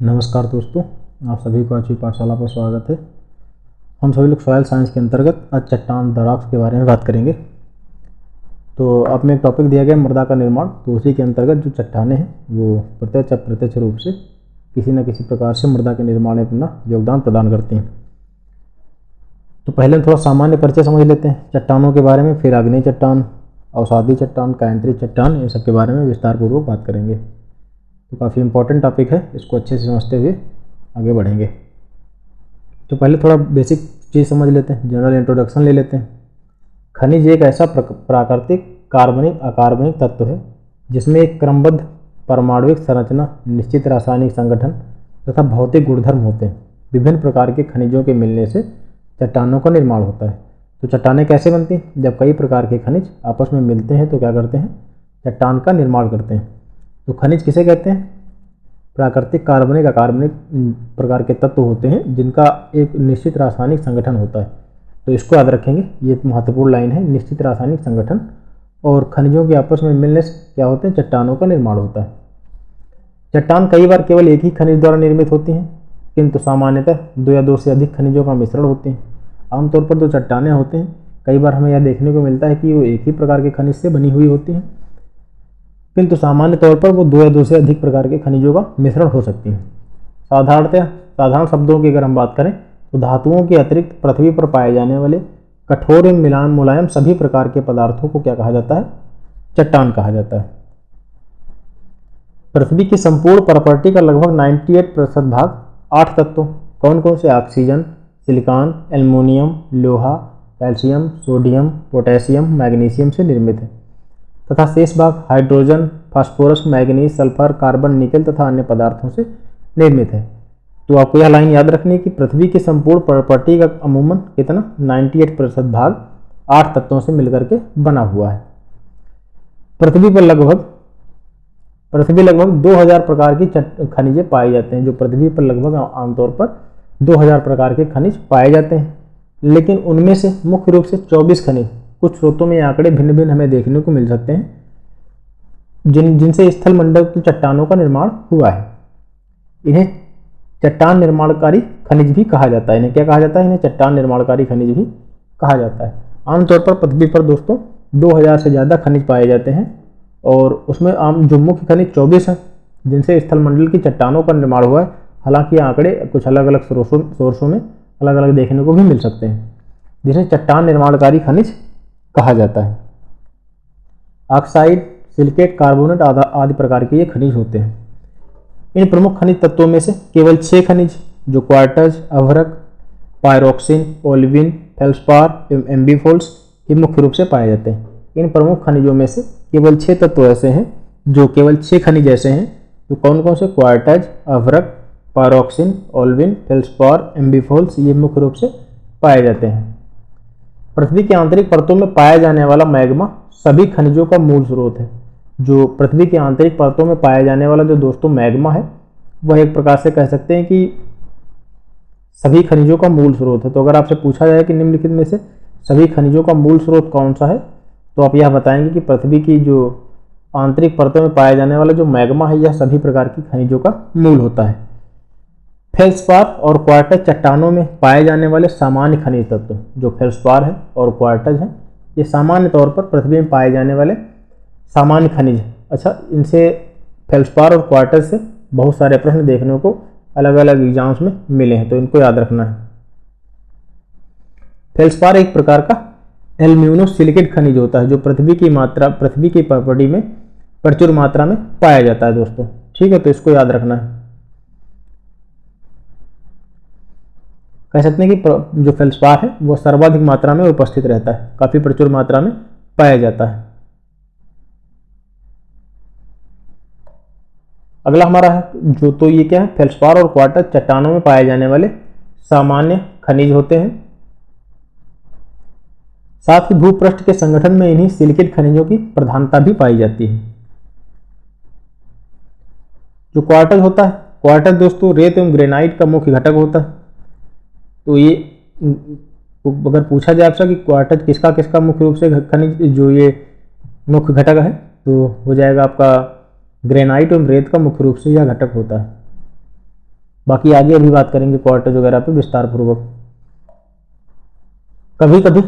नमस्कार दोस्तों, आप सभी को अच्छी पाठशाला पर स्वागत है। हम सभी लोग सॉइल साइंस के अंतर्गत आज चट्टान दरार के बारे में बात करेंगे। तो आप में एक टॉपिक दिया गया मृदा का निर्माण, तो उसी के अंतर्गत जो चट्टानें हैं वो प्रत्यक्ष अप्रत्यक्ष रूप से किसी न किसी प्रकार से मृदा के निर्माण में अपना योगदान प्रदान करती हैं। तो पहले हम थोड़ा सामान्य परिचय समझ लेते हैं चट्टानों के बारे में, फिर आग्नेय चट्टान, अवसादी चट्टान, कायांतरित चट्टान, इन सब के बारे में विस्तार पूर्वक बात करेंगे। तो काफ़ी इंपॉर्टेंट टॉपिक है, इसको अच्छे से समझते हुए आगे बढ़ेंगे। तो पहले थोड़ा बेसिक चीज़ समझ लेते हैं, जनरल इंट्रोडक्शन ले लेते हैं। खनिज एक ऐसा प्राकृतिक कार्बनिक अकार्बनिक तत्व है जिसमें एक क्रमबद्ध परमाणुविक संरचना, निश्चित रासायनिक संगठन तथा भौतिक गुणधर्म होते हैं। विभिन्न प्रकार के खनिजों के मिलने से चट्टानों का निर्माण होता है। तो चट्टानें कैसे बनती हैं? जब कई प्रकार के खनिज आपस में मिलते हैं तो क्या करते हैं? चट्टान का निर्माण करते हैं। तो खनिज किसे कहते हैं? प्राकृतिक कार्बनिक अकार्बनिक प्रकार के तत्व होते हैं जिनका एक निश्चित रासायनिक संगठन होता है। तो इसको याद रखेंगे, ये महत्वपूर्ण लाइन है, निश्चित रासायनिक संगठन। और खनिजों के आपस में मिलने से क्या होते हैं? चट्टानों का निर्माण होता है। चट्टान कई बार केवल एक ही खनिज द्वारा निर्मित होती हैं, किंतु सामान्यतः दो या दो से अधिक खनिजों का मिश्रण होते हैं। आमतौर पर जो चट्टानें होते हैं, कई बार हमें यह देखने को मिलता है कि वो एक ही प्रकार के खनिज से बनी हुई होती हैं, किंतु सामान्य तौर पर वो दो या दो से अधिक प्रकार के खनिजों का मिश्रण हो सकती हैं। साधारण शब्दों की अगर हम बात करें तो धातुओं के अतिरिक्त पृथ्वी पर पाए जाने वाले कठोर एवं मुलायम सभी प्रकार के पदार्थों को क्या कहा जाता है? चट्टान कहा जाता है। पृथ्वी की संपूर्ण प्रॉपर्टी का लगभग 98% भाग 8 तत्वों कौन कौन से? ऑक्सीजन, सिलिकॉन, एल्युमिनियम, लोहा, कैल्शियम, सोडियम, पोटेशियम, मैग्नीशियम से निर्मित है तथा शेष भाग hydrogen, phosphorus, manganese, sulphur, carbon, निकल तथा अन्य पदार्थों से निर्मित है। तो आपको यह लाइन याद रखनी है कि पृथ्वी की संपूर्ण प्रॉपर्टी का अमूमन कितना? 98% भाग 8 तत्वों से मिलकर के बना हुआ है। पृथ्वी लगभग 2000 प्रकार की खनिजें पाए जाते हैं। जो पृथ्वी पर लगभग आमतौर पर 2000 प्रकार के खनिज पाए जाते हैं, लेकिन उनमें से मुख्य रूप से 24 खनिज, कुछ स्रोतों में आंकड़े भिन्न भिन्न हमें देखने को मिल सकते हैं, जिनसे स्थल मंडल की चट्टानों का निर्माण हुआ है। इन्हें चट्टान निर्माणकारी खनिज भी कहा जाता है। इन्हें क्या कहा जाता है? इन्हें चट्टान निर्माणकारी खनिज भी कहा जाता है। आमतौर पर पृथ्वी पर दोस्तों 2000 से ज़्यादा खनिज पाए जाते हैं, और उसमें आम जो मुख्य खनिज 24 हैं जिनसे स्थल मंडल की चट्टानों का निर्माण हुआ है। हालांकि ये आंकड़े कुछ अलग अलग सोर्सों में अलग अलग देखने को भी मिल सकते हैं, जिन्हें चट्टान निर्माणकारी खनिज कहा जाता है। ऑक्साइड, सिलिकेट, कार्बोनेट आदि प्रकार के ये खनिज होते हैं। इन प्रमुख खनिज तत्वों में से केवल 6 खनिज जो क्वार्टज, अभ्रक, पायरोक्सिन, ओलिविन, फेल्सपार एवं एम्बीफोल्स ये मुख्य रूप से पाए जाते हैं। इन प्रमुख खनिजों में से केवल 6 तत्व ऐसे हैं केवल 6 खनिज ऐसे हैं जो कौन कौन से? क्वार्टज, अभ्रक, पायरोक्सिन, ओलिविन, फेल्सपार, एम्बीफोल्स ये मुख्य रूप से पाए जाते हैं। पृथ्वी की आंतरिक परतों में पाया जाने वाला मैग्मा सभी खनिजों का मूल स्रोत है। जो पृथ्वी की आंतरिक परतों में पाया जाने वाला जो दोस्तों मैग्मा है, वह एक प्रकार से कह सकते हैं कि सभी खनिजों का मूल स्रोत है। तो अगर आपसे पूछा जाए कि निम्नलिखित में से सभी खनिजों का मूल स्रोत कौन सा है, तो आप यह बताएंगे कि पृथ्वी की जो आंतरिक परतों में पाया जाने वाला जो मैग्मा है, यह सभी प्रकार की खनिजों का मूल होता है। फेल्सपार और क्वार्टज चट्टानों में पाए जाने वाले सामान्य खनिज तत्व जो फेल्सपार है और क्वार्टज है, ये सामान्य तौर पर पृथ्वी में पाए जाने वाले सामान्य खनिज है। अच्छा, इनसे फेल्सपार और क्वार्टज से बहुत सारे प्रश्न देखने को अलग अलग एग्जाम्स में मिले हैं, तो इनको याद रखना है। फेल्सपार एक प्रकार का एल्यूमिनो-सिलिकेट खनिज होता है जो पृथ्वी की प्रॉपर्टी में प्रचुर मात्रा में पाया जाता है दोस्तों। ठीक है, तो इसको याद रखना है। कह सकते हैं कि जो फेल्सपार है वो सर्वाधिक मात्रा में उपस्थित रहता है, काफी प्रचुर मात्रा में पाया जाता है। अगला हमारा है जो, तो ये क्या है? फेल्सपार और क्वार्टज चट्टानों में पाए जाने वाले सामान्य खनिज होते हैं। साथ ही भूपृष्ठ के संगठन में इन्हीं सिलिकेट खनिजों की प्रधानता भी पाई जाती है। जो क्वार्टज होता है, क्वार्टज दोस्तों रेत एवं ग्रेनाइट का मुख्य घटक होता है। तो ये अगर पूछा जाए आपसे कि क्वार्टज किसका किसका मुख्य रूप से खनिज जो ये मुख्य घटक है, तो हो जाएगा आपका ग्रेनाइट एवं रेत का मुख्य रूप से यह घटक होता है। बाकी आगे अभी बात करेंगे क्वार्टज वगैरह पे विस्तार पूर्वक। कभी कभी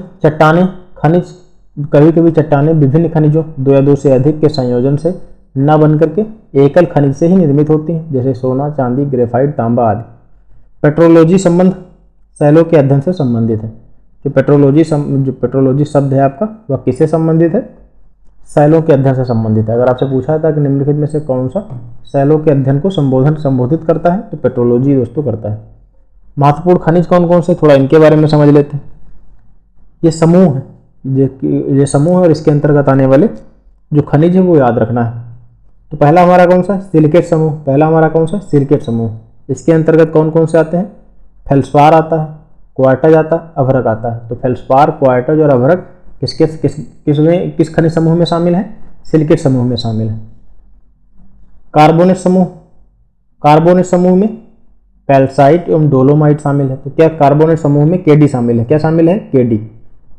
चट्टानें विभिन्न खनिजों, दो या दो से अधिक के संयोजन से न बन करके एकल खनिज से ही निर्मित होती हैं, जैसे सोना, चांदी, ग्रेफाइट, तांबा आदि। पेट्रोलॉजी संबंध शैलों के अध्ययन से संबंधित है। जो पेट्रोलॉजी शब्द है आपका, वह किससे संबंधित है? शैलों के अध्ययन से संबंधित है। अगर आपसे पूछा था कि निम्नलिखित में से कौन सा शैलों के अध्ययन को संबोधित करता है, तो पेट्रोलॉजी दोस्तों करता है। महत्वपूर्ण खनिज कौन कौन से, थोड़ा इनके बारे में समझ लेते हैं। ये समूह है और इसके अंतर्गत आने वाले जो खनिज है वो याद रखना है। तो पहला हमारा कौन सा? सिलिकेट समूह। इसके अंतर्गत कौन कौन से आते हैं? फेल्सपार आता है, क्वार्टज आता है, अभ्रक आता है। तो फेल्सपार, क्वार्टज और अभ्रक किस खनिज समूह में शामिल है? सिलिकेट समूह में शामिल है। कार्बोनेट समूह में कैल्साइट एवं डोलोमाइट शामिल है। तो क्या कार्बोनेट समूह में केडी शामिल है? क्या शामिल है? केडी।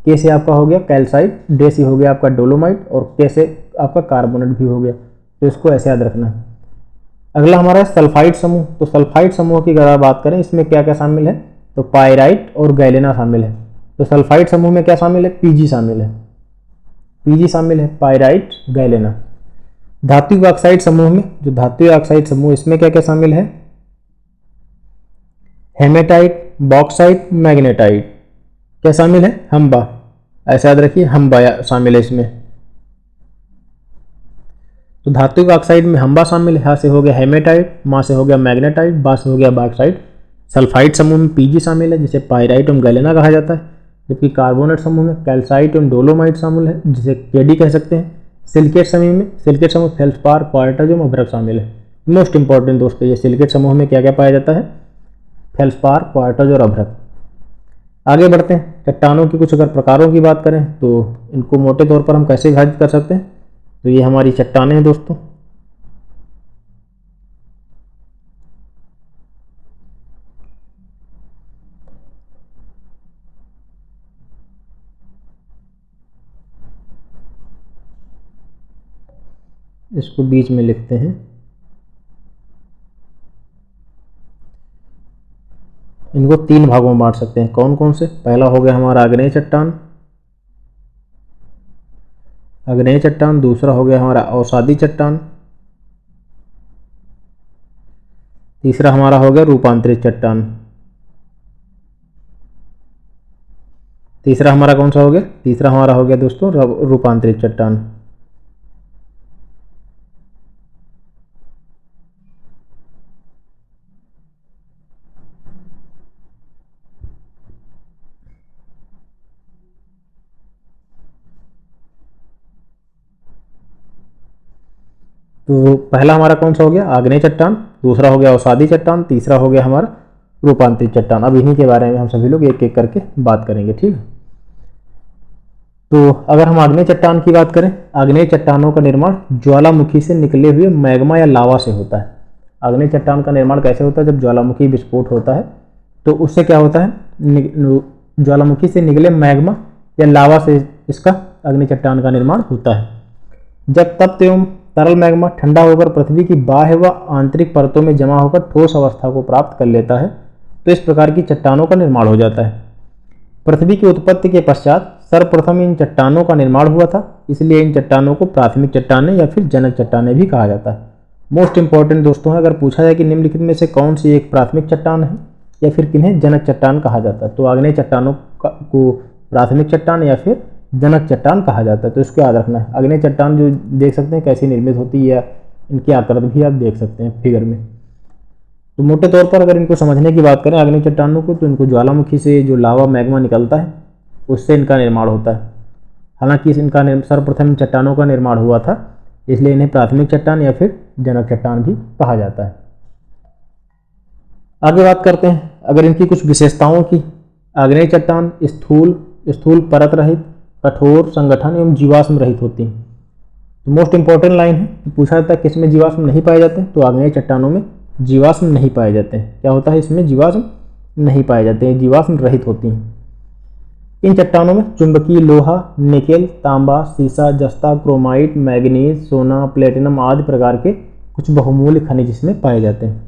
के से आपका हो गया कैल्साइट, डे से हो गया आपका डोलोमाइट और के से आपका कार्बोनेट भी हो गया। तो इसको ऐसे याद रखना है। अगला हमारा सल्फाइड समूह। तो सल्फाइड समूह की अगर बात करें, इसमें क्या क्या शामिल है? तो पायराइट और गैलेना शामिल है। तो सल्फाइड समूह में क्या शामिल है? पीजी शामिल है, पायराइट, गैलेना। धातु ऑक्साइड समूह, इसमें क्या क्या शामिल है? Hematite, bauxite, magnetite. क्या शामिल है? हम्बा। ऐसा याद रखिए, हम्बा शामिल है इसमें। तो धातु ऑक्साइड में हम्बा शामिल है। हा से हो गया हेमेटाइट, मा से हो गया मैग्नेटाइट, बा से हो गया बॉक्साइट। सल्फाइड समूह में पीजी शामिल है, जिसे पायराइट एवं गैलेना कहा जाता है। जबकि कार्बोनेट समूह में कैल्साइट एवं डोलोमाइट शामिल है, जिसे केडी कह सकते हैं। सिलिकेट समूह फेल्सपार, क्वार्टज एवं अभ्रक शामिल है। मोस्ट इंपॉर्टेंट दोस्तों, ये सिलिकेट समूह में क्या क्या पाया जाता है? फेल्सपार, क्वार्टज और अभ्रक। आगे बढ़ते हैं। चट्टानों की कुछ अगर प्रकारों की बात करें तो इनको मोटे तौर पर हम कैसे विभाजित कर सकते हैं? तो ये हमारी चट्टानें हैं दोस्तों। इसको बीच में लिखते हैं। इनको तीन भागों में बांट सकते हैं। कौन कौन से? पहला हो गया हमारा आग्नेय चट्टान, दूसरा हो गया हमारा अवसादी चट्टान, तीसरा हमारा हो गया रूपांतरित चट्टान। तीसरा हमारा कौन सा हो गया? तीसरा हमारा हो गया दोस्तों रूपांतरित चट्टान। तो पहला हमारा कौन सा हो गया? आग्नेय चट्टान, दूसरा हो गया अवसादी चट्टान, तीसरा हो गया हमारा रूपांतरित चट्टान। अब इन्हीं के बारे में हम सभी लोग एक एक करके बात करेंगे, ठीक है। तो अगर हम आग्नेय चट्टान की बात करें, आग्नेय चट्टानों का निर्माण ज्वालामुखी से निकले हुए मैग्मा या लावा से होता है। आग्नेय चट्टान का निर्माण कैसे होता है? जब ज्वालामुखी विस्फोट होता है तो उससे क्या होता है? ज्वालामुखी से निकले मैग्मा या लावा से इसका अग्नि चट्टान का निर्माण होता है। जब तप्त एवं तरल मैग्मा ठंडा होकर पृथ्वी की बाह्य व आंतरिक परतों में जमा होकर ठोस अवस्था को प्राप्त कर लेता है तो इस प्रकार की चट्टानों का निर्माण हो जाता है। पृथ्वी की उत्पत्ति के पश्चात सर्वप्रथम इन चट्टानों का निर्माण हुआ था, इसलिए इन चट्टानों को प्राथमिक चट्टानें या फिर जनक चट्टानें भी कहा जाता है। मोस्ट इंपॉर्टेंट दोस्तों है, अगर पूछा जाए कि निम्नलिखित में से कौन सी एक प्राथमिक चट्टान है या फिर किन्हें जनक चट्टान कहा जाता है, तो आग्नेय चट्टानों को प्राथमिक चट्टान या फिर जनक चट्टान कहा जाता है। तो इसको याद रखना है। आग्नेय चट्टान जो देख सकते हैं कैसी निर्मित होती है, या इनकी आकृति भी आप देख सकते हैं फिगर में। तो मोटे तौर पर अगर इनको समझने की बात करें आग्नेय चट्टानों को, तो इनको ज्वालामुखी से जो लावा मैग्मा निकलता है उससे इनका निर्माण होता है। हालांकि इनका सर्वप्रथम चट्टानों का निर्माण हुआ था, इसलिए इन्हें प्राथमिक चट्टान या फिर जनक चट्टान भी कहा जाता है। आगे बात करते हैं अगर इनकी कुछ विशेषताओं की। आग्नेय चट्टान स्थूल परत रहित, कठोर, संगठन एवं जीवाश्म रहित होती हैं। तो मोस्ट इंपॉर्टेंट लाइन है, पूछा जाता है किसमें जीवाश्म नहीं पाए जाते हैं, तो आग्नेय चट्टानों में जीवाश्म नहीं पाए जाते हैं। क्या होता है इसमें? जीवाश्म नहीं पाए जाते हैं, जीवाश्म रहित होती हैं। इन चट्टानों में चुंबकीय लोहा, निकेल, तांबा, सीसा, जस्ता, क्रोमाइट, मैग्नीज, सोना, प्लेटिनम आदि प्रकार के कुछ बहुमूल्य खनिज इसमें पाए जाते हैं।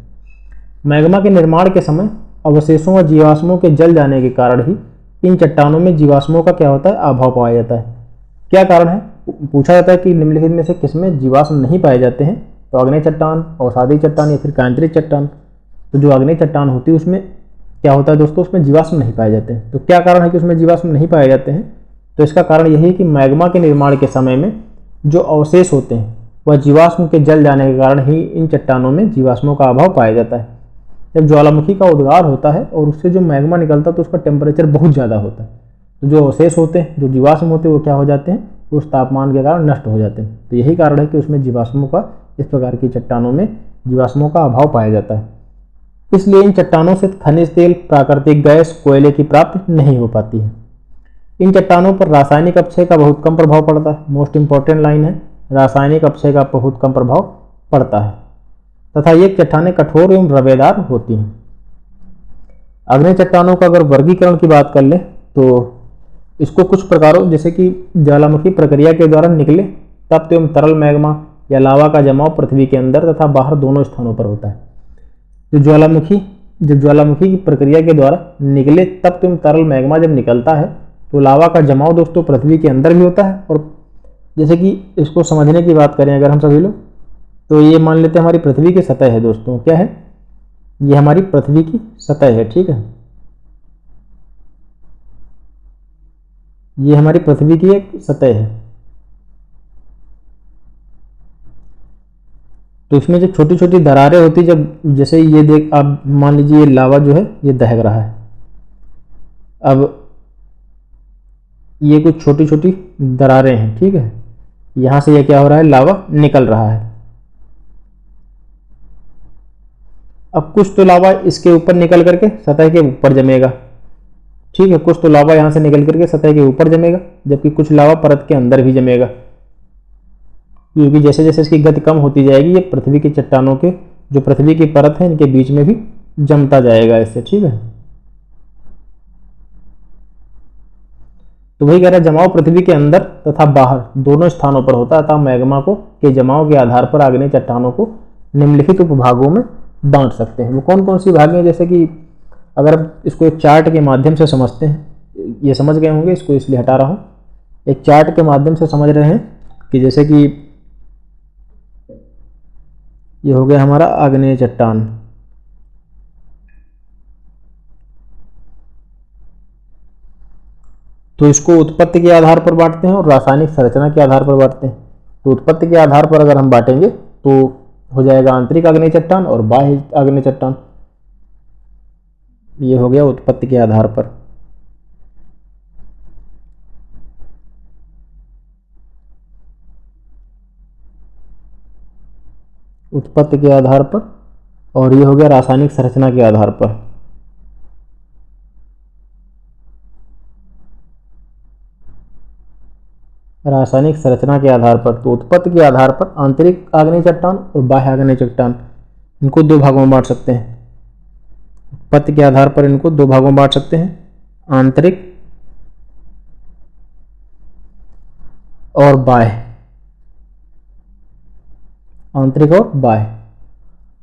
मैग्मा के निर्माण के समय अवशेषों व जीवाश्मों के जल जाने के कारण ही इन चट्टानों में जीवाश्मों का क्या होता है, अभाव पाया जाता है। क्या कारण है, पूछा जाता है कि निम्नलिखित में से किसमें जीवाश्म नहीं पाए जाते हैं, तो आग्नेय चट्टान, अवसादी चट्टान या फिर कांतरिक चट्टान। तो जो आग्नेय चट्टान होती है उसमें क्या होता है दोस्तों, उसमें जीवाश्म नहीं पाए जाते हैं। तो क्या कारण है कि उसमें जीवाश्म नहीं पाए जाते हैं, तो इसका कारण यही है कि मैग्मा के निर्माण के समय में जो अवशेष होते हैं वह जीवाश्म के जल जाने के कारण ही इन चट्टानों में जीवाश्मों का अभाव पाया जाता है। जब ज्वालामुखी का उद्गार होता है और उससे जो मैग्मा निकलता है तो उसका टेम्परेचर बहुत ज़्यादा होता है, तो जो अवशेष होते हैं, जो जीवाश्म होते हैं, वो क्या हो जाते हैं, उस तापमान के कारण नष्ट हो जाते हैं। तो यही कारण है कि उसमें जीवाश्मों का, इस प्रकार की चट्टानों में जीवाश्मों का अभाव पाया जाता है। इसलिए इन चट्टानों से खनिज तेल, प्राकृतिक गैस, कोयले की प्राप्ति नहीं हो पाती है। इन चट्टानों पर रासायनिक अपक्षय का बहुत कम प्रभाव पड़ता है। मोस्ट इंपॉर्टेंट लाइन है, रासायनिक अपक्षय का बहुत कम प्रभाव पड़ता है तथा ये चट्टानें कठोर एवं रवेदार होती हैं। आग्नेय चट्टानों का अगर वर्गीकरण की बात कर ले तो इसको कुछ प्रकारों, जैसे कि ज्वालामुखी प्रक्रिया के द्वारा निकले तप्त एवं तरल मैग्मा या लावा का जमाव पृथ्वी के अंदर तथा बाहर दोनों स्थानों पर होता है। जब ज्वालामुखी की प्रक्रिया के द्वारा निकले तप्त एवं तरल मैग्मा जब निकलता है तो लावा का जमाव दोस्तों पृथ्वी के अंदर भी होता है। और जैसे कि इसको समझने की बात करें अगर हम सभी लोग, तो ये मान लेते हैं हमारी पृथ्वी की सतह है दोस्तों, क्या है, ये हमारी पृथ्वी की सतह है, ठीक है, ये हमारी पृथ्वी की एक सतह है। तो इसमें जब छोटी छोटी दरारें होती, जब जैसे ये देख आप मान लीजिए ये लावा जो है ये दहक रहा है, अब ये कुछ छोटी छोटी दरारें हैं, ठीक है, यहां से ये क्या हो रहा है, लावा निकल रहा है। अब कुछ तो लावा इसके ऊपर निकल करके सतह के ऊपर जमेगा, ठीक है, कुछ तो लावा यहां से निकल करके सतह के ऊपर जमेगा, जबकि कुछ लावा परत के अंदर भी जमेगा, क्योंकि जैसे जैसे इसकी गति कम होती जाएगी ये पृथ्वी की चट्टानों के, जो पृथ्वी की परत है, इनके बीच में भी जमता जाएगा इससे, ठीक है। तो वही कह रहा है, जमाव पृथ्वी के अंदर तथा बाहर दोनों स्थानों पर होता है तथा मैग्मा को के जमाव के आधार पर आग्नेय चट्टानों को निम्नलिखित उपभागों में बांट सकते हैं। वो कौन कौन सी भाग हैं, जैसे कि अगर इसको एक चार्ट के माध्यम से समझते हैं, ये समझ गए होंगे, इसको इसलिए हटा रहा हूँ, एक चार्ट के माध्यम से समझ रहे हैं कि जैसे कि ये हो गया हमारा आग्नेय चट्टान, तो इसको उत्पत्ति के आधार पर बांटते हैं और रासायनिक संरचना के आधार पर बांटते हैं। तो उत्पत्ति के आधार पर अगर हम बांटेंगे तो हो जाएगा आंतरिक आग्नेय चट्टान और बाह्य आग्नेय चट्टान, ये हो गया उत्पत्ति के आधार पर। उत्पत्ति के आधार पर, और ये हो गया रासायनिक संरचना के आधार पर। रासायनिक संरचना के आधार पर, तो उत्पत्ति के आधार पर आंतरिक आग्नेय चट्टान और बाह्य आग्नेय चट्टान, इनको दो भागों में बांट सकते हैं। उत्पत्ति के आधार पर इनको दो भागों में बांट सकते हैं, आंतरिक और बाह्य, आंतरिक और बाह्य।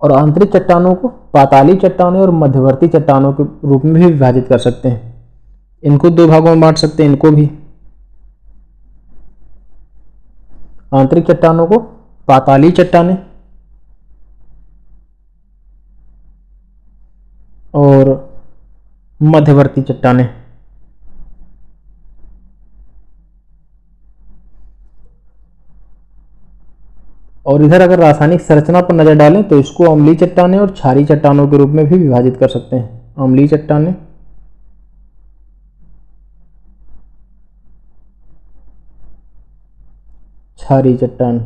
और आंतरिक चट्टानों को पाताली चट्टानें और मध्यवर्ती चट्टानों के रूप में भी विभाजित कर सकते हैं, इनको दो भागों में बांट सकते हैं, इनको भी। आंतरिक चट्टानों को पाताली चट्टानें और मध्यवर्ती चट्टानें। और इधर अगर रासायनिक संरचना पर नजर डालें तो इसको अम्लीय चट्टानें और क्षारीय चट्टानों के रूप में भी विभाजित कर सकते हैं। अम्लीय चट्टानें क्षारीय चट्टान।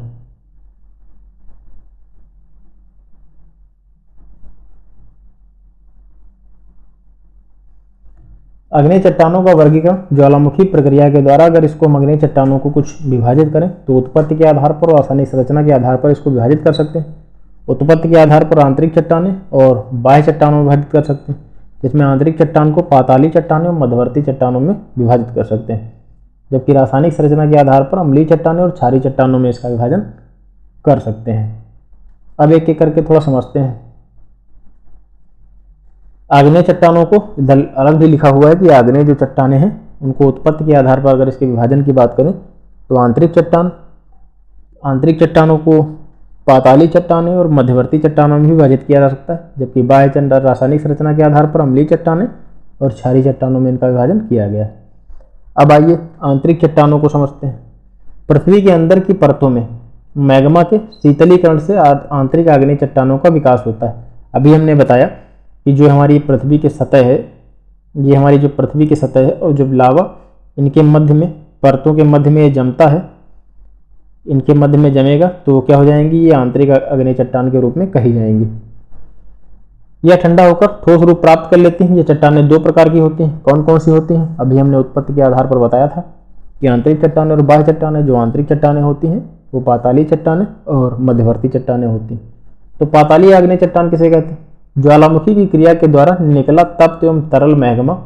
अग्नेय चट्टानों का वर्गीकरण ज्वालामुखी प्रक्रिया के द्वारा, अगर इसको हम अग्नेय चट्टानों को कुछ विभाजित करें तो उत्पत्ति के आधार पर और रासायनिक संरचना के आधार पर इसको विभाजित कर सकते हैं। उत्पत्ति के आधार पर आंतरिक चट्टानें और बाह्य चट्टानों में विभाजित कर सकते हैं, जिसमें आंतरिक चट्टान को पाताली चट्टानें और मध्यवर्ती चट्टानों में विभाजित कर सकते हैं, जबकि रासायनिक संरचना के आधार पर अम्लीय चट्टानें और क्षारीय चट्टानों में इसका विभाजन कर सकते हैं। अब एक एक करके थोड़ा समझते हैं। आग्नेय चट्टानों को इधर अलग भी लिखा हुआ है कि आग्नेय जो चट्टानें हैं उनको उत्पत्ति के आधार पर अगर इसके विभाजन की बात करें तो आंतरिक चट्टान, आंतरिक चट्टानों को पाताली चट्टानें और मध्यवर्ती चट्टानों में भी विभाजित किया जा सकता है, जबकि बाह्य चट्टान रासायनिक संरचना के आधार पर अम्लीय चट्टानें और क्षारीय चट्टानों में इनका विभाजन किया गया है। अब आइए आंतरिक चट्टानों को समझते हैं। पृथ्वी के अंदर की परतों में मैग्मा के शीतलीकरण से आंतरिक आग्नेय चट्टानों का विकास होता है। अभी हमने बताया कि जो हमारी पृथ्वी की सतह है, ये हमारी जो पृथ्वी की सतह है और जो लावा इनके मध्य में, परतों के मध्य में ये जमता है, इनके मध्य में जमेगा तो क्या हो जाएंगी, ये आंतरिक आग्नेय चट्टान के रूप में कही जाएंगी। यह ठंडा होकर ठोस रूप प्राप्त कर लेती हैं। ये चट्टानें दो प्रकार की होती हैं। कौन कौन सी होती हैं? अभी हमने उत्पत्ति के आधार पर बताया था कि आंतरिक चट्टानें और बाह्य चट्टानें। जो आंतरिक चट्टानें होती हैं वो पाताली चट्टानें और मध्यवर्ती चट्टानें होती हैं। तो पाताली आग्नेय चट्टान किसे कहते हैं? ज्वालामुखी की क्रिया के द्वारा निकला तप्त एवं तरल मैग्मा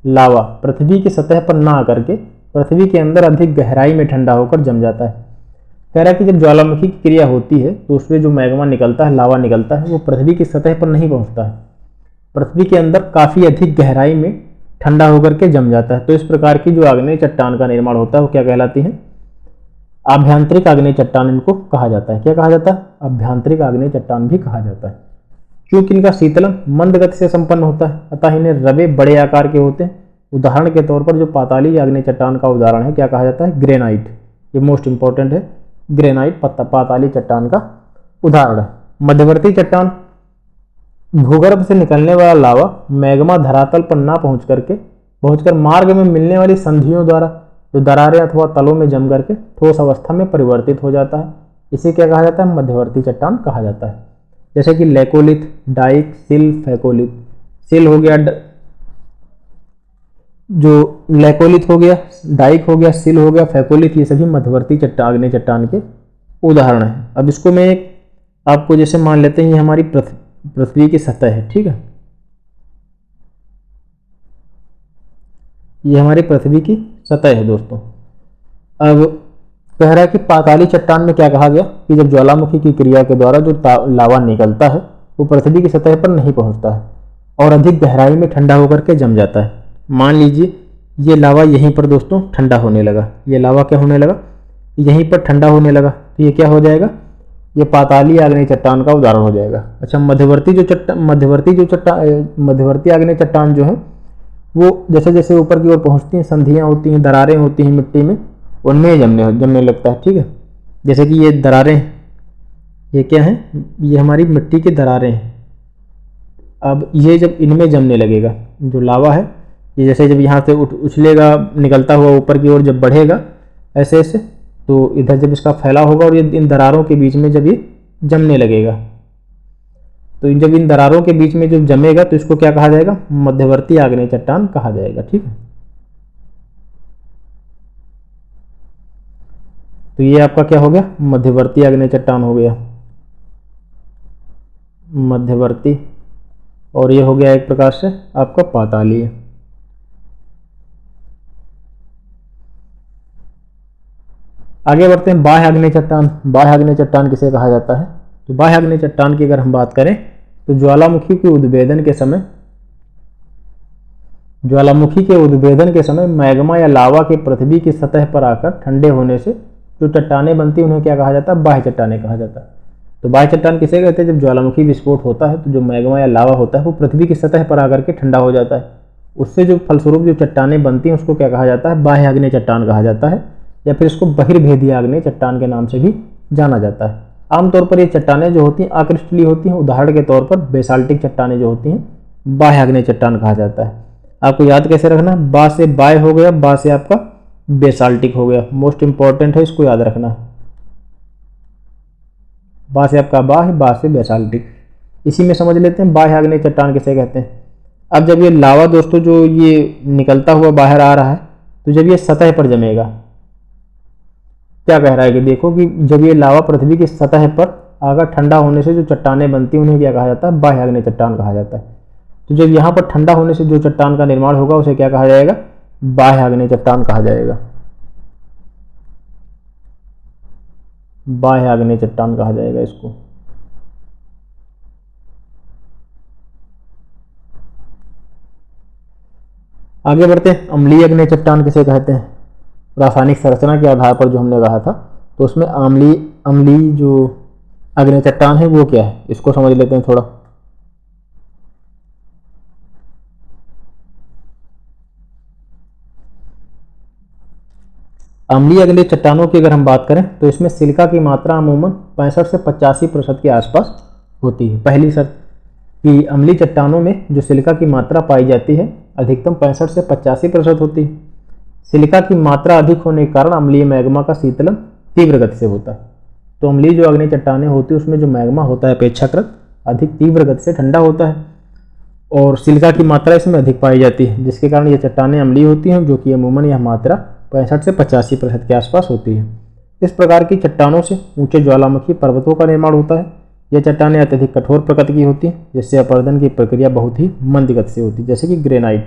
लावा पृथ्वी की सतह पर न आकर के पृथ्वी के अंदर अधिक गहराई में ठंडा होकर जम जाता है। कह रहा है कि जब ज्वालामुखी की क्रिया होती है तो उसमें जो मैग्मा निकलता है, लावा निकलता है, वो पृथ्वी की सतह पर नहीं पहुंचता है, पृथ्वी के अंदर काफ़ी अधिक गहराई में ठंडा होकर के जम जाता है। तो इस प्रकार की जो आग्नेय चट्टान का निर्माण होता है वो क्या कहलाती है? आभ्यंतरिक आग्नेय चट्टान इनको कहा जाता है। क्या कहा जाता है? आभ्यंतरिक आग्नेय चट्टान भी कहा जाता है, क्योंकि इनका शीतलन मंद गति से संपन्न होता है, अतः इन्हें रवे बड़े आकार के होते हैं। उदाहरण के तौर पर जो पाताली आग्नेय चट्टान का उदाहरण है, क्या कहा जाता है? ग्रेनाइट। ये मोस्ट इंपॉर्टेंट है, ग्रेनाइट पाताली चट्टान का उदाहरण है। मध्यवर्ती चट्टान भूगर्भ से निकलने वाला लावा मैग्मा धरातल पर ना पहुंचकर मार्ग में मिलने वाली संधियों द्वारा जो दरारें अथवा तलों में जम करके ठोस अवस्था में परिवर्तित हो जाता है। इसे क्या कहा जाता है? मध्यवर्ती चट्टान कहा जाता है। जैसे कि लेकोलिथ, डाइक, सिल, फैकोलिथ। सिल हो गया, जो लेकोलिथ हो गया, डाइक हो गया, सिल हो गया, फैकोलिथ, ये सभी मध्यवर्ती आग्नेय चट्टान के उदाहरण हैं। अब इसको मैं एक आपको जैसे मान लेते हैं ये हमारी पृथ्वी की सतह है, ठीक है, ये हमारी पृथ्वी की सतह है दोस्तों। अब कह रहा है कि पाताली चट्टान में क्या कहा गया कि जब ज्वालामुखी की क्रिया के द्वारा जो लावा निकलता है वो पृथ्वी की सतह पर नहीं पहुंचता है और अधिक गहराई में ठंडा होकर के जम जाता है। मान लीजिए ये लावा यहीं पर दोस्तों ठंडा होने लगा, ये लावा क्या होने लगा? यहीं पर ठंडा होने लगा, तो ये क्या हो जाएगा? ये पाताली आग्नेय चट्टान का उदाहरण हो जाएगा। अच्छा, मध्यवर्ती आग्नेय चट्टान जो है वो जैसे जैसे ऊपर की ओर पहुंचती हैं, संधियां होती हैं, दरारें होती हैं मिट्टी में, उनमें जमने लगता है, ठीक है। जैसे कि ये दरारें, ये क्या है? ये हमारी मिट्टी की दरारें हैं। अब ये जब इनमें जमने लगेगा, जो लावा है ये जैसे जब यहाँ से उछलेगा, निकलता हुआ ऊपर की ओर जब बढ़ेगा ऐसे ऐसे, तो इधर जब इसका फैलाव होगा और ये इन दरारों के बीच में जब ये जमने लगेगा, तो जब इन दरारों के बीच में जब जमेगा तो इसको क्या कहा जाएगा? मध्यवर्ती आग्नेय चट्टान कहा जाएगा, ठीक है। तो ये आपका क्या हो गया? मध्यवर्ती आग्नेय चट्टान हो गया, मध्यवर्ती। और ये हो गया एक प्रकार से आपका पातालीय। आगे बढ़ते हैं, बाह्य आग्नेय चट्टान। बाह्य आग्नेय चट्टान किसे कहा जाता है? तो बाह्य आग्नेय चट्टान की अगर हम बात करें तो ज्वालामुखी के उद्भेदन के समय मैग्मा या लावा के पृथ्वी की सतह पर आकर ठंडे होने से जो चट्टानें बनती हैं उन्हें क्या कहा जाता है? बाह्य चट्टानें कहा जाता है। तो बाह्य चट्टान किसे कहते हैं? जब ज्वालामुखी विस्फोट होता है तो जो मैग्मा या लावा होता है वो पृथ्वी की सतह पर आकर के ठंडा हो जाता है, उससे जो फलस्वरूप जो चट्टानें बनती हैं उसको क्या कहा जाता है? बाह्य आग्नेय चट्टान कहा जाता है, या फिर इसको बहिर्भेदीय आग्नेय चट्टान के नाम से भी जाना जाता है। आमतौर पर ये चट्टानें जो होती हैं अक्रिस्टलीय होती हैं। उदाहरण के तौर पर बेसाल्टिक चट्टानें जो होती हैं बाह्य आग्नेय चट्टान कहा जाता है। आपको याद कैसे रखना? बा से बाय हो गया, बा से आपका बेसाल्टिक हो गया, मोस्ट इंपॉर्टेंट है, इसको याद रखना। बा से आपका बा है, बा से बेसाल्टिक। इसी में समझ लेते हैं बाह्य आग्नेय चट्टान किसे कहते हैं। अब जब ये लावा दोस्तों जो ये निकलता हुआ बाहर आ रहा है तो जब ये सतह पर जमेगा, क्या कह रहा है कि देखो कि जब ये लावा पृथ्वी की सतह पर आकर ठंडा होने से जो चट्टानें बनती हैं उन्हें क्या कहा जाता है? बाह्य आग्नेय चट्टान कहा जाता है। तो जब यहाँ पर ठंडा होने से जो चट्टान का निर्माण होगा उसे क्या कहा जाएगा? बाह्य आग्नेय चट्टान कहा जाएगा, बाह्य आग्नेय चट्टान कहा जाएगा इसको। आगे बढ़ते हैं, अम्लीय अग्नेय चट्टान किसे कहते हैं? रासायनिक संरचना के आधार पर जो हमने कहा था, तो उसमें अम्लीय जो अग्नेय चट्टान है वो क्या है, इसको समझ लेते हैं थोड़ा। अम्लीय अग्नेय चट्टानों की अगर हम बात करें तो इसमें सिलिका की मात्रा अमूमन 65 से 85% के आसपास होती है। पहली शर्त कि अम्लीय चट्टानों में जो सिलिका की मात्रा पाई जाती है अधिकतम 65 से 85% होती है। सिलिका की मात्रा अधिक होने के कारण अम्लीय मैग्मा का शीतलन तीव्र गति से होता है। तो अम्लीय जो अग्नेय चट्टानें होती है उसमें जो मैग्मा होता है अपेक्षाकृत अधिक तीव्र गति से ठंडा होता है और सिलिका की मात्रा इसमें अधिक पाई जाती है, जिसके कारण ये चट्टानें अम्लीय होती हैं, जो कि अमूमन यह मात्रा 65 से 85% के आसपास होती है। इस प्रकार की चट्टानों से ऊंचे ज्वालामुखी पर्वतों का निर्माण होता है। यह चट्टानें अत्यधिक कठोर प्रकृति की होती हैं, जिससे अपरदन की प्रक्रिया बहुत ही मंद गति से होती है, जैसे कि ग्रेनाइट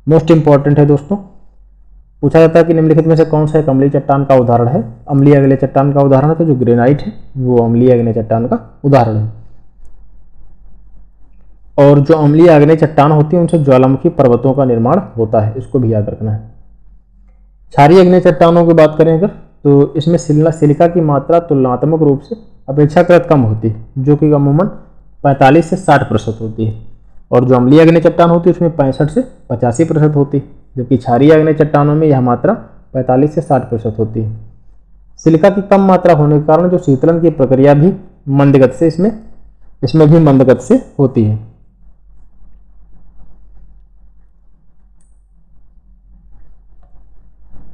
मोस्ट इंपॉर्टेंट है दोस्तों। पूछा जाता है कि निम्नलिखित में से कौन सा एक अम्लीय चट्टान का उदाहरण है? अम्लीय अग्नेय चट्टान का उदाहरण है तो जो ग्रेनाइट है वो अम्लीय अग्नेय चट्टान का उदाहरण है। और जो अम्लीय अग्नेय चट्टान होती है उनसे ज्वालामुखी पर्वतों का निर्माण होता है, इसको भी याद रखना है। क्षारीय अग्नेय चट्टानों की बात करें अगर, तो इसमें सिलिका की मात्रा तुलनात्मक रूप से अपेक्षाकृत कम होती है, जो कि अमूमन 45 से 60% होती है। और जो अम्लीय अग्नेय चट्टान होती है उसमें 65 से 85% होती है, जबकि क्षारीय अग्नेय चट्टानों में यह मात्रा 45 से 60% होती है। सिलिका की कम मात्रा होने के कारण जो शीतलन की प्रक्रिया भी मंद गति से इसमें भी मंद गति से होती है।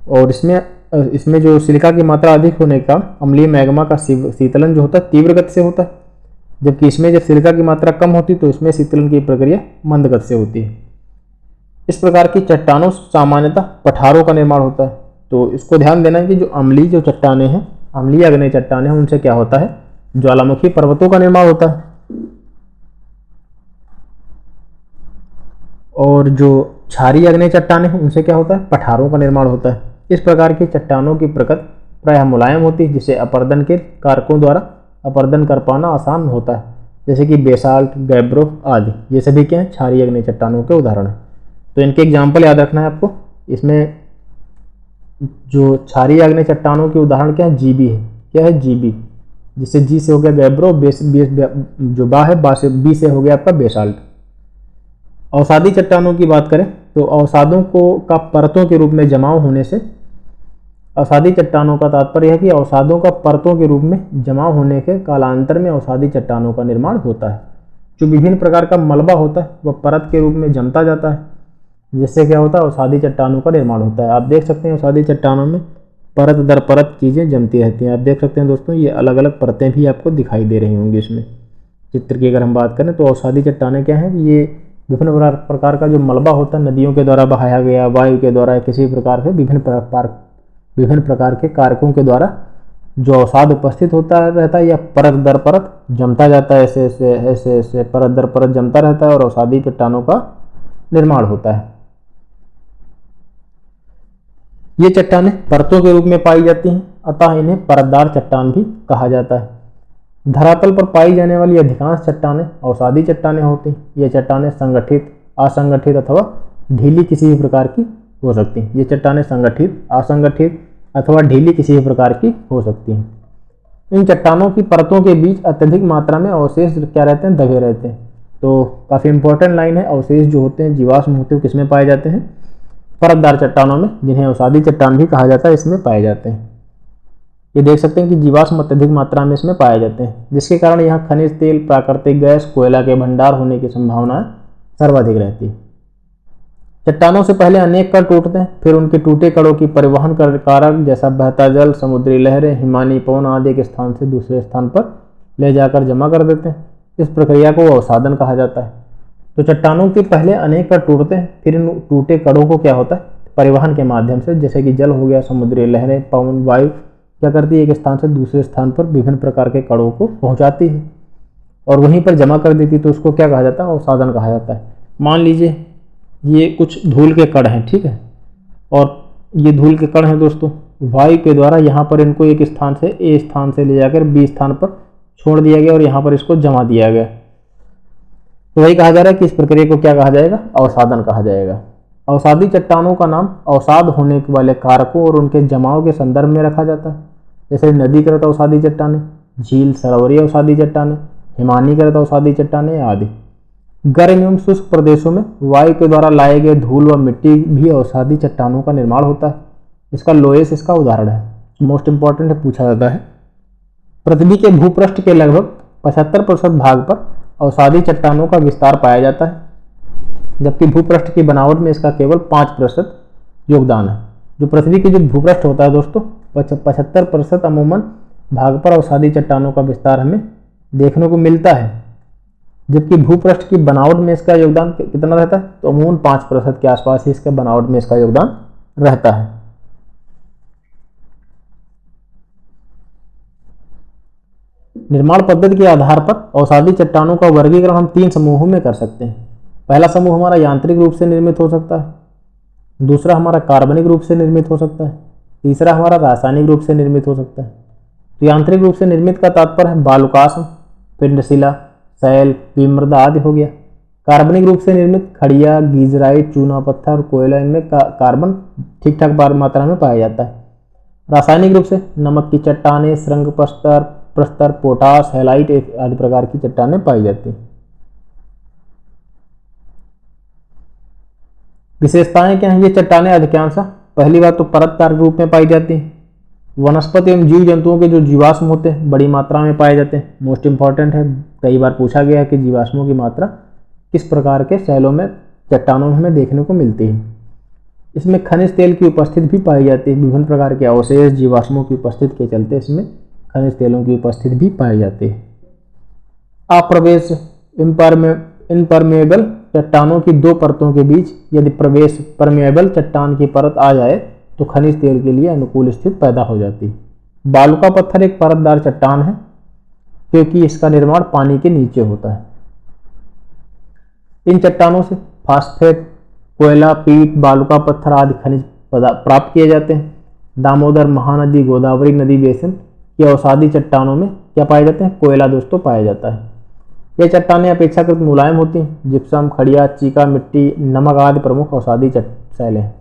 और इसमें जो सिलिका की मात्रा अधिक होने का अम्लीय मैग्मा का शीतलन जो होता है तीव्र गति से होता है, जबकि इसमें जब सिलिका की मात्रा कम होती है तो इसमें शीतलन की प्रक्रिया मंद गति से होती है। इस प्रकार की चट्टानों सामान्यतः पठारों का निर्माण होता है। तो इसको ध्यान देना है कि जो अम्लीय जो चट्टानें हैं, अम्लीय अग्नेय चट्टानें हैं, उनसे क्या होता है? ज्वालामुखी पर्वतों का निर्माण होता है। और जो क्षारीय अग्नेय चट्टानें हैं उनसे क्या होता है? पठारों का निर्माण होता है। इस प्रकार की चट्टानों की प्रकृति प्रायः मुलायम होती है, जिसे अपरदन के कारकों द्वारा अपरदन कर पाना आसान होता है, जैसे कि बेसाल्ट, गैब्रो आदि। ये सभी क्या हैं? क्षारीय अग्नेय चट्टानों के उदाहरण हैं। तो इनके एग्जाम्पल याद रखना है आपको। इसमें जो क्षारीय अग्नेय चट्टानों के उदाहरण क्या है? जीबी है। क्या है? जीबी, जिससे जी से हो गया गैब्रो, जो बा है, बा से बी से हो गया आपका बेसाल्ट। अवसादी चट्टानों की बात करें तो अवसादों का परतों के रूप में जमाव होने से अवसादी चट्टानों का तात्पर्य है कि अवसादों का परतों के रूप में जमाव होने के कालांतर में अवसादी चट्टानों का निर्माण होता है। जो विभिन्न प्रकार का मलबा होता है वह परत के रूप में जमता जाता है, जिससे क्या होता है? अवसादी चट्टानों का निर्माण होता है। आप देख सकते हैं अवसादी चट्टानों में परत दर परत चीज़ें जमती रहती हैं। आप देख सकते हैं दोस्तों, ये अलग अलग परतें भी आपको दिखाई दे रही होंगी इसमें चित्र की अगर हम बात करें तो। अवसादी चट्टानें क्या हैं? ये विभिन्न प्रकार का जो मलबा होता है, नदियों के द्वारा बहाया गया, वायु के द्वारा, किसी प्रकार से विभिन्न प्रकार के कारकों के द्वारा जो अवसाद उपस्थित होता रहता है या परत दर परत जमता जाता है, ऐसे परत दर परत जमता रहता है और अवसादी चट्टानों का निर्माण होता है। ये चट्टानें परतों के रूप में पाई जाती हैं, अतः इन्हें परतदार चट्टान भी कहा जाता है। धरातल पर पाई जाने वाली अधिकांश चट्टानें अवसादी चट्टानें होती हैं। ये चट्टानें संगठित, असंगठित अथवा ढीली किसी भी प्रकार की हो सकती हैं। ये चट्टानें संगठित, असंगठित अथवा ढीली किसी भी प्रकार की हो सकती हैं। इन चट्टानों की परतों के बीच अत्यधिक मात्रा में अवशेष क्या रहते हैं? दबे रहते हैं। तो काफ़ी इंपॉर्टेंट लाइन है। अवशेष जो होते हैं, जीवाश्म होते हैं, किसमें पाए जाते हैं? परतदार चट्टानों में, जिन्हें अवसादी चट्टान भी कहा जाता है, इसमें पाए जाते हैं। ये देख सकते हैं कि जीवाश्म अत्यधिक मात्रा में इसमें पाए जाते हैं, जिसके कारण यहाँ खनिज तेल, प्राकृतिक गैस, कोयला के भंडार होने की संभावना सर्वाधिक रहती है। चट्टानों से पहले अनेक कण टूटते हैं, फिर उनके टूटे कणों की परिवहन कारक जैसा बहता जल, समुद्री लहरें, हिमानी पवन आदि एक स्थान से दूसरे स्थान पर ले जाकर जमा कर देते हैं। इस प्रक्रिया को अवसादन कहा जाता है। तो चट्टानों के पहले अनेक कण टूटते हैं, फिर इन टूटे कणों को क्या होता है? परिवहन के माध्यम से, जैसे कि जल हो गया, समुद्री लहरें, पवन, वायु क्या करती है? एक स्थान से दूसरे स्थान पर विभिन्न प्रकार के कणों को पहुंचाती है और वहीं पर जमा कर देती है। तो उसको क्या कहा जाता है? अवसादन कहा जाता है। मान लीजिए ये कुछ धूल के कण हैं, ठीक है, और ये धूल के कण हैं दोस्तों, वायु के द्वारा यहाँ पर इनको एक स्थान से ए स्थान से ले जाकर बी स्थान पर छोड़ दिया गया और यहाँ पर इसको जमा दिया गया। तो वही कहा जा रहा है कि इस प्रक्रिया को क्या कहा जाएगा? अवसादन कहा जाएगा। अवसादी चट्टानों का नाम अवसाद होने वाले कारकों और उनके जमाव के संदर्भ में रखा जाता है, जैसे नदीकृत अवसादी चट्टानें, झील सरोवरीय अवसादी चट्टानें, हिमानीकृत अवसादी चट्टानें आदि। गर्म एवं शुष्क प्रदेशों में वायु के द्वारा लाए गए धूल व मिट्टी भी अवसादी चट्टानों का निर्माण होता है। इसका लोएस इसका उदाहरण है, मोस्ट इंपॉर्टेंट है, पूछा जाता है। पृथ्वी के भूपृष्ठ के लगभग 75% भाग पर अवसादी चट्टानों का विस्तार पाया जाता है, जबकि भूपृष्ठ की बनावट में इसका केवल 5% योगदान है। जो पृथ्वी की जो भूपृष्ठ होता है दोस्तों, 75% अमूमन भाग पर अवसादी चट्टानों का विस्तार हमें देखने को मिलता है, जबकि भूपृष्ठ की बनावट में इसका योगदान कितना रहता है, तो अमूमन 5% के आसपास ही इसके बनावट में इसका योगदान रहता है। निर्माण पद्धति के आधार पर अवसादी चट्टानों का वर्गीकरण हम 3 समूहों में कर सकते हैं। पहला समूह हमारा यांत्रिक रूप से निर्मित हो सकता है, दूसरा हमारा कार्बनिक रूप से निर्मित हो सकता है, तीसरा हमारा रासायनिक रूप से निर्मित हो सकता है। तो यांत्रिक रूप से निर्मित का तात्पर्य है बालुकाष्म, पिंडशिला, शैल, विमृदा आदि हो गया। कार्बनिक रूप से निर्मित खड़िया, गीजराइट, चूना पत्थर और कोयला, इनमें कार्बन ठीक ठाक मात्रा में पाया जाता है। रासायनिक रूप से नमक की चट्टानें, श्रृंग प्रस्तर, पोटास, हैलाइट आदि प्रकार की चट्टानें पाई जाती हैं। विशेषताएं क्या हैं? ये चट्टानें अधिकांशतः पहली बात तो परतदार रूप में पाई जाती हैं। वनस्पति एवं जीव जंतुओं के जो जीवाश्म होते हैं बड़ी मात्रा में पाए जाते हैं, मोस्ट इंपॉर्टेंट है, कई बार पूछा गया है कि जीवाश्मों की मात्रा किस प्रकार के शैलों में, चट्टानों में हमें देखने को मिलती है। इसमें खनिज तेल की उपस्थिति भी पाई जाती है, विभिन्न प्रकार के अवशेष जीवाश्मों की उपस्थिति के चलते इसमें खनिज तेलों की उपस्थिति भी पाई जाती है। अप्रवेश इम्परमेबल चट्टानों की 2 परतों के बीच यदि प्रवेश परमेबल चट्टान की परत आ जाए तो खनिज तेल के लिए अनुकूल स्थिति पैदा हो जाती है। बालुका पत्थर एक परतदार चट्टान है क्योंकि इसका निर्माण पानी के नीचे होता है। इन चट्टानों से फास्फेट, कोयला, पीट, बालुका पत्थर आदि खनिज प्राप्त किए जाते हैं। दामोदर, महानदी, गोदावरी नदी बेसिन की अवसादी चट्टानों में क्या पाए जाते हैं? कोयला दोस्तों पाया जाता है। ये चट्टानें अपेक्षाकृत मुलायम होती हैं। जिप्सम, खड़िया, चीका मिट्टी, नमक आदि प्रमुख अवसादी शैलें हैं।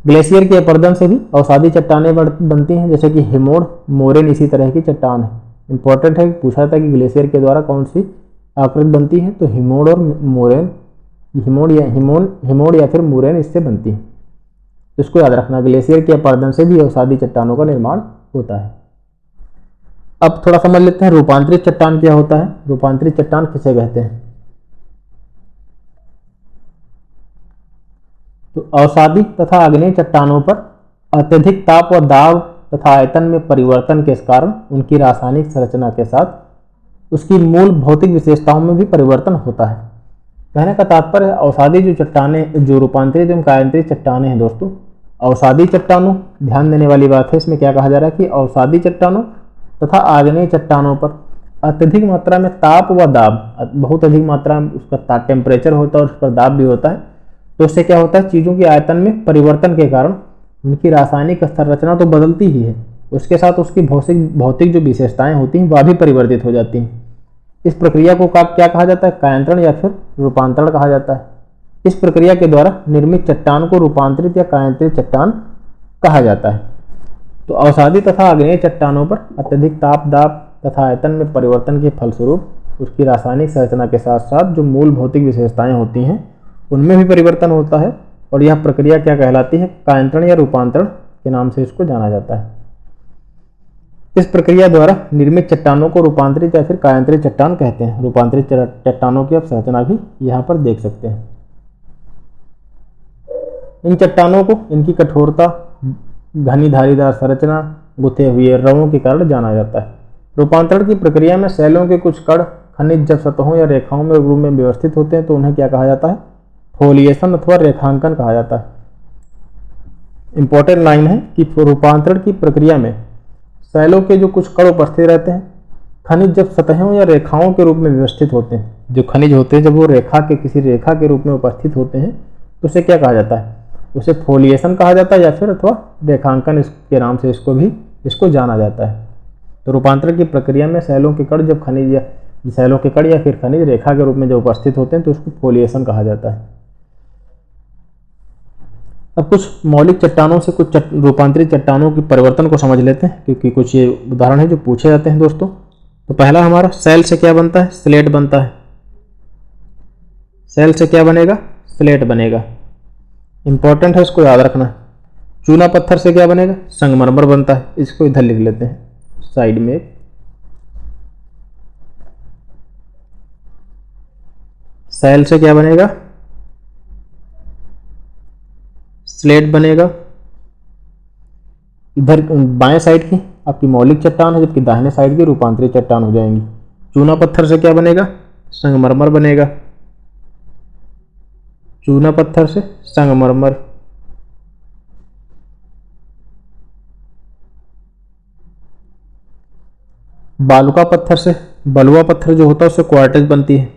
ग्लेशियर के अपर्दन से भी अवसादी चट्टानें बनती हैं, जैसे कि हिमोड़, मोरेन इसी तरह की चट्टान है। इंपॉर्टेंट है, पूछा था कि ग्लेशियर के द्वारा कौन सी आकृति बनती है, तो हिमोड़ और मोरेन, हिमोड़ या फिर मोरेन इससे बनती है। इसको याद रखना, ग्लेशियर के अपर्दन से भी अवसादी चट्टानों का निर्माण होता है। अब थोड़ा समझ लेते हैं रूपांतरित चट्टान क्या होता है। रूपांतरित चट्टान किसे कहते हैं? तो अवसादी तथा आग्नेय चट्टानों पर अत्यधिक ताप व दाब तथा आयतन में परिवर्तन के कारण उनकी रासायनिक संरचना के साथ उसकी मूल भौतिक विशेषताओं में भी परिवर्तन होता है। कहने का तात्पर्य है अवसादी जो चट्टानें, जो रूपांतरित एवं कायांतरित चट्टानें हैं दोस्तों, अवसादी चट्टानों, ध्यान देने वाली बात है, इसमें क्या कहा जा रहा है कि अवसादी चट्टानों तथा आग्नेय चट्टानों पर अत्यधिक मात्रा में ताप व दाब, बहुत अधिक मात्रा में उसका टेम्परेचर होता है और उस पर दाब भी होता है, तो उससे क्या होता है, चीज़ों के आयतन में परिवर्तन के कारण उनकी रासायनिक संरचना तो बदलती ही है, उसके साथ उसकी भौतिक जो विशेषताएं होती हैं वह भी परिवर्तित हो जाती हैं। इस प्रक्रिया को क्या कहा जाता है? कायांतरण या फिर रूपांतरण कहा जाता है। इस प्रक्रिया के द्वारा निर्मित चट्टान को रूपांतरित या कायांतरित चट्टान कहा जाता है। तो अवसादी तथा आग्नेय चट्टानों पर अत्यधिक ताप, दाब तथा आयतन में परिवर्तन के फलस्वरूप उसकी रासायनिक संरचना के साथ साथ जो मूल भौतिक विशेषताएं होती हैं उनमें भी परिवर्तन होता है, और यह प्रक्रिया क्या कहलाती है? कायांतरण या रूपांतरण के नाम से इसको जाना जाता है। इस प्रक्रिया द्वारा निर्मित चट्टानों को रूपांतरित या फिर कायांतरित चट्टान कहते हैं। रूपांतरित चट्टानों की आप संरचना भी यहाँ पर देख सकते हैं। इन चट्टानों को इनकी कठोरता, घनी धारीदार संरचना, गुथे हुए रवों के कारण जाना जाता है। रूपांतरण की प्रक्रिया में शैलों के कुछ कण खनिज जब सतहों या रेखाओं में रूप में व्यवस्थित होते हैं तो उन्हें क्या कहा जाता है? फोलिएशन अथवा रेखांकन कहा जाता है। इंपॉर्टेंट लाइन है कि रूपांतरण की प्रक्रिया में शैलों के जो कुछ कण उपस्थित रहते हैं, खनिज जब सतहों या रेखाओं के रूप में व्यवस्थित होते हैं, जो खनिज होते हैं जब वो किसी रेखा के रूप में उपस्थित होते हैं तो उसे क्या कहा जाता है? उसे फोलिएशन कहा जाता है या फिर अथवा रेखांकन के नाम से इसको जाना जाता है। तो रूपांतरण की प्रक्रिया में शैलों के कण या फिर खनिज रेखा के रूप में जब उपस्थित होते हैं तो उसको फोलिएशन कहा जाता है। अब कुछ मौलिक चट्टानों से कुछ रूपांतरित चट्टानों के परिवर्तन को समझ लेते हैं, क्योंकि कुछ ये उदाहरण है जो पूछे जाते हैं दोस्तों। तो पहला हमारा सेल से क्या बनता है? स्लेट बनता है। सेल से क्या बनेगा? स्लेट बनेगा। इंपॉर्टेंट है, इसको याद रखना। चूना पत्थर से क्या बनेगा? संगमरमर बनता है। इसको इधर लिख लेते हैं साइड में। सेल से क्या बनेगा? स्लेट बनेगा। इधर बाएं साइड की आपकी मौलिक चट्टान है, जबकि दाहिने साइड की रूपांतरित चट्टान हो जाएंगी। चूना पत्थर से क्या बनेगा? संगमरमर बनेगा। चूना पत्थर से संगमरमर। बालुका पत्थर से बलुआ पत्थर जो होता है उससे क्वार्टज बनती है।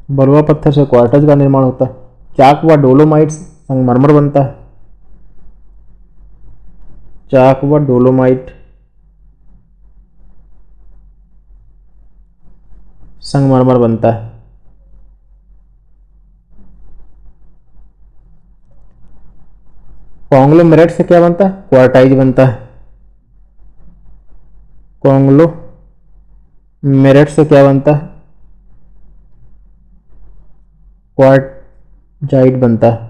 बलुआ पत्थर से क्वार्टज का निर्माण होता है। चाक व डोलोमाइट से संगमरमर बनता है। चाक व डोलोमाइट संगमरमर बनता है। कॉन्ग्लोमेरेट से क्या बनता है? क्वार्टाइज बनता है। कॉन्ग्लोमेरेट से क्या बनता है? क्वार्टजाइट बनता है।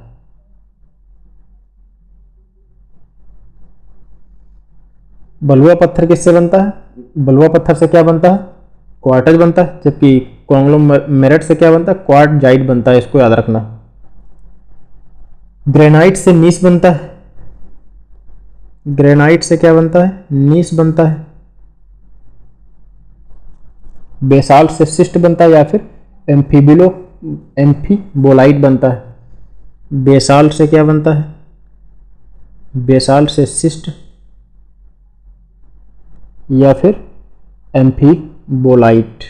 बलुआ पत्थर किससे बनता है? बलुआ पत्थर से क्या बनता है? क्वार्टज बनता है। जबकि कॉन्ग्लोमेरेट से क्या बनता है? क्वार्टजाइट बनता है। इसको याद रखना। ग्रेनाइट से नीस बनता है। ग्रेनाइट से क्या बनता है? नीस बनता है। बेसाल्ट से सिस्ट बनता है या फिर एम्फीबोलाइट बनता है। बेसाल्ट से क्या बनता है? बेसाल्ट से सिस्ट या फिर एम्फीबोलाइट।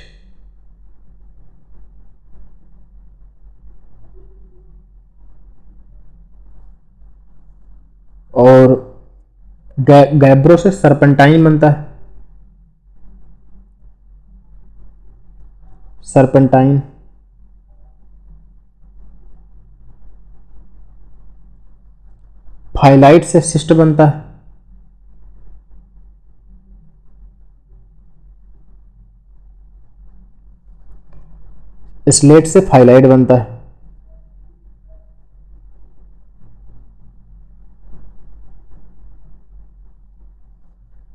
और गैब्रो से सरपेंटाइन बनता है। सरपेंटाइन। फाइलाइट से सिस्ट बनता है। स्लेट से फाइलाइट बनता है।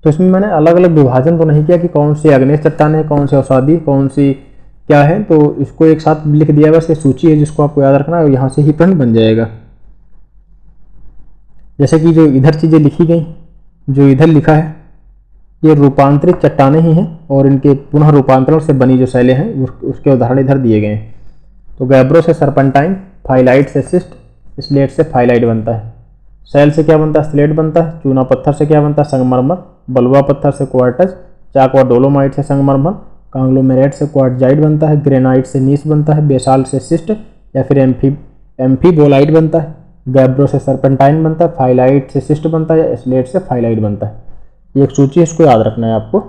तो इसमें मैंने अलग अलग विभाजन तो नहीं किया कि कौन सी अग्नेय चट्टान है, कौन सी अवसादी, कौन सी क्या है, तो इसको एक साथ लिख दिया। बस ये सूची है जिसको आपको याद रखना है, यहाँ से ही प्रश्न बन जाएगा। जैसे कि जो इधर चीज़ें लिखी गई, जो इधर लिखा है, ये रूपांतरित चट्टानें ही हैं और इनके पुनः रूपांतरण से बनी जो शैलें हैं उसके उदाहरण इधर दिए गए हैं। तो गैब्रो से सरपेंटाइन, फाइलाइट से सिस्ट, स्लेट से फाइलाइट बनता है। सेल से क्या बनता है? स्लेट बनता है। चूना पत्थर से क्या बनता है? संगमरमर। बलुआ पत्थर से क्वार्टज। चाक व डोलोमाइट से संगमरमर। कॉन्ग्लोमेरेट से क्वार्टजाइट बनता है। ग्रेनाइट से नीस बनता है। बेसाल्ट से सिस्ट या फिर एम्फीबोलाइट बनता है। गैब्रो से सरपेंटाइन बनता है। फाइलाइट से सिस्ट बनता है। या स्लेट से फाइलाइट बनता है। ये एक सूची है, इसको याद रखना है आपको।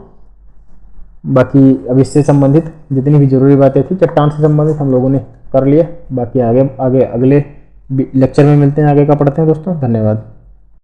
बाकी अब इससे संबंधित जितनी भी जरूरी बातें थी चट्टान से संबंधित हम लोगों ने कर लिया। बाकी आगे अगले लेक्चर में मिलते हैं, आगे का पढ़ते हैं दोस्तों। धन्यवाद।